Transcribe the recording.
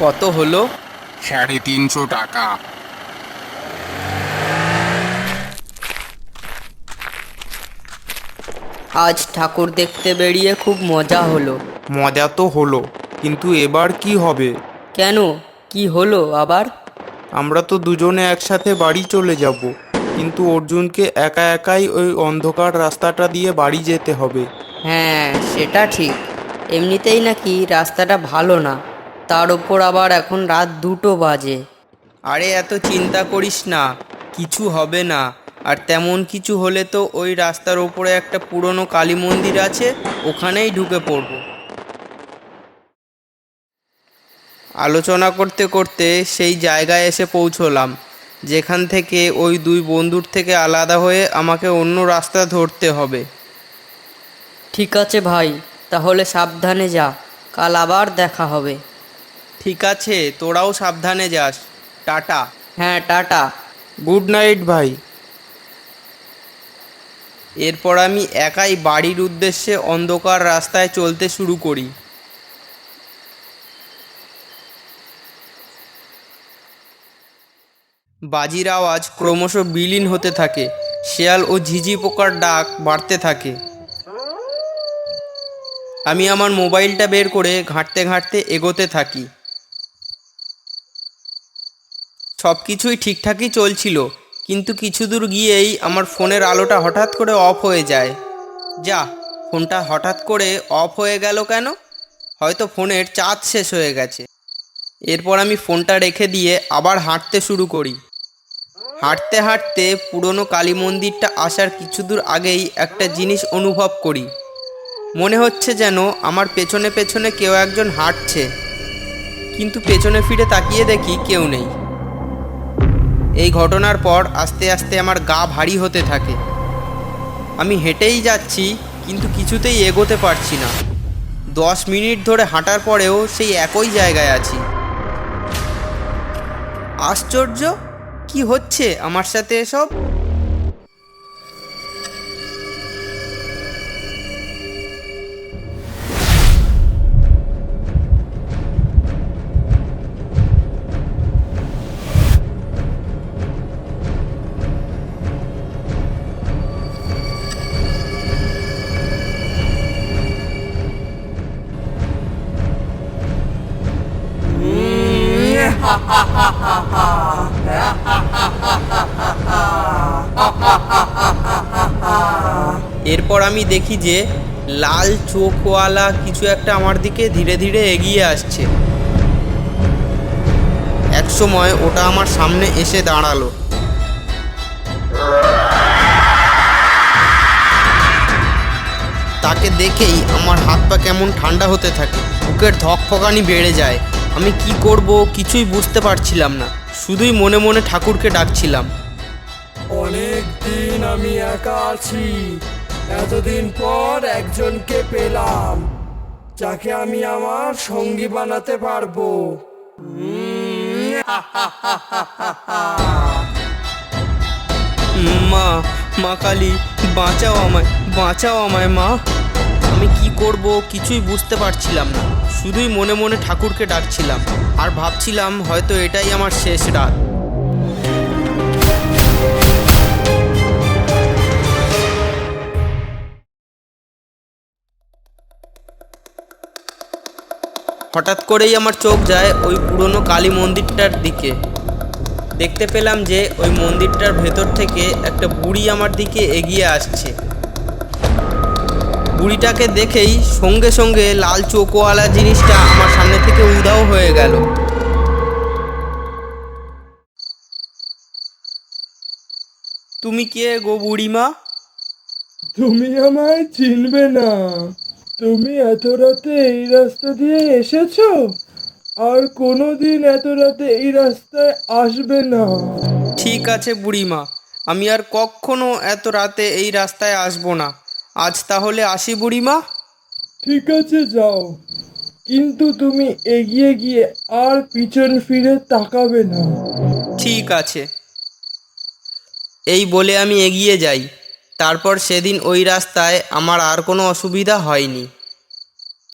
কত হলো? 350 টাকা। আজ ঠাকুর দেখতে বেরিয়ে খুব মজা হলো। মজা তো হলো, কিন্তু এবার কি হবে? কেন, কি হলো আবার? আমরা তো দুজনে একসাথে বাড়ি চলে যাব, কিন্তু অর্জুনকে একা একাই ওই অন্ধকার রাস্তাটা দিয়ে বাড়ি যেতে হবে। হ্যাঁ, সেটা ঠিক। এমনিতেই নাকি রাস্তাটা ভালো না, তার ওপর আবার এখন রাত 2টো বাজে। আরে এত চিন্তা করিস না, কিছু হবে না। আর তেমন কিছু হলে তো ওই রাস্তার ওপরে একটা পুরনো কালী মন্দির আছে, ওখানেই ঢুকে পড়ব। আলোচনা করতে করতে সেই জায়গায় এসে পৌঁছলাম, যেখান থেকে ওই দুই বন্ধুর থেকে আলাদা হয়ে আমাকে অন্য রাস্তা ধরতে হবে। ঠিক আছে ভাই, তাহলে সাবধানে যা, কাল আবার দেখা হবে। ঠিক আছে, তোরাও সাবধানে যাস। টাটা। হ্যাঁ, টাটা। গুড নাইট ভাই। এরপর আমি একাই বাড়ির উদ্দেশ্যে অন্ধকার রাস্তায় চলতে শুরু করি। বাজির আওয়াজ ক্রমশ বিলীন হতে থাকে, শেয়াল ও ঝিঝি পোকার ডাক বাড়তে থাকে। আমি আমার মোবাইলটা বের করে ঘাঁটতে ঘাঁটতে এগোতে থাকি। সব কিছুই ঠিকঠাকই চলছিল, কিন্তু কিছু দূর গিয়েই আমার ফোনের আলোটা হঠাৎ করে অফ হয়ে যায়। যা, ফোনটা হঠাৎ করে অফ হয়ে গেল কেন? হয়তো ফোনের চার্জ শেষ হয়ে গেছে। এরপর আমি ফোনটা রেখে দিয়ে আবার হাঁটতে শুরু করি। হাঁটতে হাঁটতে পুরনো কালী মন্দিরটা আসার কিছু দূর আগেই একটা জিনিস অনুভব করি। মনে হচ্ছে যেন আমার পেছনে পেছনে কেউ একজন হাঁটছে, কিন্তু পেছনে ফিরে তাকিয়ে দেখি কেউ নেই। এই ঘটনার পর আস্তে আস্তে আমার গা ভারী হতে থাকে। আমি হেঁটেই যাচ্ছি, কিন্তু কিছুতেই এগোতে পারছি না। 10 মিনিট ধরে হাঁটার পরেও সেই একই জায়গায় আছি। আশ্চর্য, কি হচ্ছে আমার সাথে এসব? এরপর আমি দেখি যে লাল চোখওয়ালা কিছু একটা আমার দিকে ধীরে ধীরে এগিয়ে আসছে। একসময় ওটা আমার সামনে এসে দাঁড়ালো। তাকে দেখেই আমার হাত পা কেমন ঠান্ডা হতে থাকে, বুকের ধকফকানি বেড়ে যায়। আমি কি করব কিছুই বুঝতে পারছিলাম না, শুধুই মনে মনে ঠাকুরকে ডাকছিলাম। অনেক দিন আমি একা আছি, এতদিন পর একজনকে পেলাম যাকে আমি আমার সঙ্গী বানাতে পারবো। মা, মা কালী, বাঁচাও আমায়, বাঁচাও আমায় মা। আমি কি করব কিছুই বুঝতে পারছিলাম না, শুধুই মনে মনে ঠাকুরকে ডাকছিলাম আর ভাবছিলাম হয়তো এটাই আমার শেষ রাত। হঠাৎ করেই আমার চোখ যায় ওই পুরনো কালী মন্দিরটার দিকে। দেখতে পেলাম যে ওই মন্দিরটার ভেতর থেকে একটা বুড়ি আমার দিকে এগিয়ে আসছে। বুড়িটাকে দেখেই সঙ্গে সঙ্গে লাল চোখওয়ালা জিনিসটা আমার সামনে থেকে উধাও হয়ে গেল। তুমি কে গো বুড়িমা? তুমি আমায় চিনবে না। তুমি এত রাতে এই রাস্তা দিয়ে এসেছো, আর কোনোদিন এত রাতে এই রাস্তায় আসবে না। ঠিক আছে বুড়িমা, আমি আর কখনো এত রাতে এই রাস্তায় আসবো না। আজ তাহলে আসি বুড়িমা। ঠিক আছে, যাও, কিন্তু তুমি এগিয়ে গিয়ে আর পিছন ফিরে তাকাবে না। ঠিক আছে। এই বলে আমি এগিয়ে যাই। তারপর সেদিন ওই রাস্তায় আমার আর কোনো অসুবিধা হয়নি।